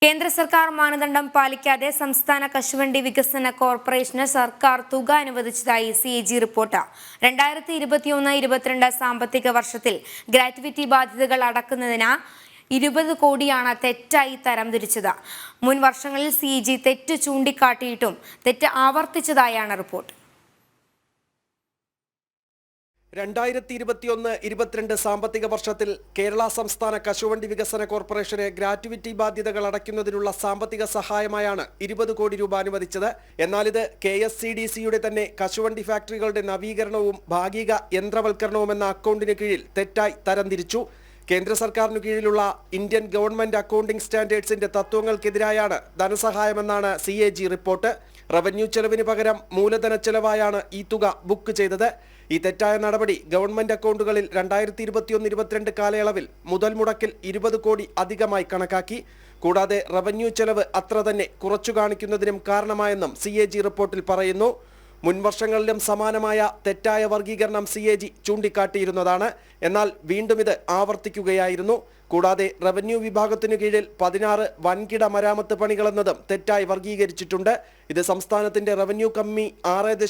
കേന്ദ്ര സർക്കാർ മാനദണ്ഡം പാലിക്കാതെ സംസ്ഥാന കശുവണ്ടി വികസന കോർപ്പറേഷന് സർക്കാർ തുക അനുവദിച്ചതായി CAG റിപ്പോർട്ട്. 2021-22 സാമ്പത്തിക വർഷത്തിൽ ഗ്രാറ്റുവിറ്റി ബാധ്യതകൾ അടക്കുന്നതിന് 20 കോടിയാണ് തെറ്റായി തരംതിരിച്ചത്. മുൻ വർഷങ്ങളിൽ CAG തെറ്റ് ചൂണ്ടിക്കാട്ടിയിട്ടും തെറ്റ് ആവർത്തിച്ചതായാണ് റിപ്പോർട്ട്. 2021-22 സാമ്പത്തിക വർഷത്തിൽ കേരള സംസ്ഥാന കശുവണ്ടി വികസന കോർപ്പറേഷന് ഗ്രാറ്റുവിറ്റി ബാധ്യതകൾ അടയ്ക്കുന്നതിനുള്ള സാമ്പത്തിക സഹായമായാണ് 20 കോടി രൂപ അനുവദിച്ചത്. എന്നാൽ ഇത് KSCDCയുടെ തന്നെ കശുവണ്ടി ഫാക്ടറികളുടെ നവീകരണവും ഭാഗിക യന്ത്രവൽക്കരണവും എന്ന അക്കൗണ്ടിന് കീഴിൽ തെറ്റായി തരംതിരിച്ചു. കേന്ദ്ര സർക്കാരിനു കീഴിലുള്ള ഇന്ത്യൻ ഗവൺമെന്റ് അക്കൗണ്ടിംഗ് സ്റ്റാൻഡേർഡ്സിന്റെ തത്വങ്ങൾക്കെതിരായാണ് ധനസഹായമെന്നാണ് CAG റിപ്പോർട്ട്. റവന്യൂ ചെലവിന് പകരം മൂലധന ചെലവായാണ് ഈ തുക ബുക്ക് ചെയ്തത്. ഈ തെറ്റായ നടപടി ഗവൺമെന്റ് അക്കൗണ്ടുകളിൽ 2021-22 കാലയളവിൽ മുതൽ മുടക്കിൽ 20 കോടി അധികമായി കണക്കാക്കി. കൂടാതെ റവന്യൂ ചെലവ് അത്ര തന്നെ കുറച്ചു കാണിക്കുന്നതിനും കാരണമായെന്നും CAG റിപ്പോർട്ടിൽ പറയുന്നു. മുൻവർഷങ്ങളിലും സമാനമായ തെറ്റായ വർഗീകരണം CAG ചൂണ്ടിക്കാട്ടിയിരുന്നതാണ്. എന്നാൽ വീണ്ടും ഇത് ആവർത്തിക്കുകയായിരുന്നു. കൂടാതെ റവന്യൂ വിഭാഗത്തിനു കീഴിൽ 16 വൻകിട മരാമത്ത് പണികളെന്നതും തെറ്റായി വർഗീകരിച്ചിട്ടുണ്ട്. ഇത് സംസ്ഥാനത്തിന്റെ റവന്യൂ കമ്മി 6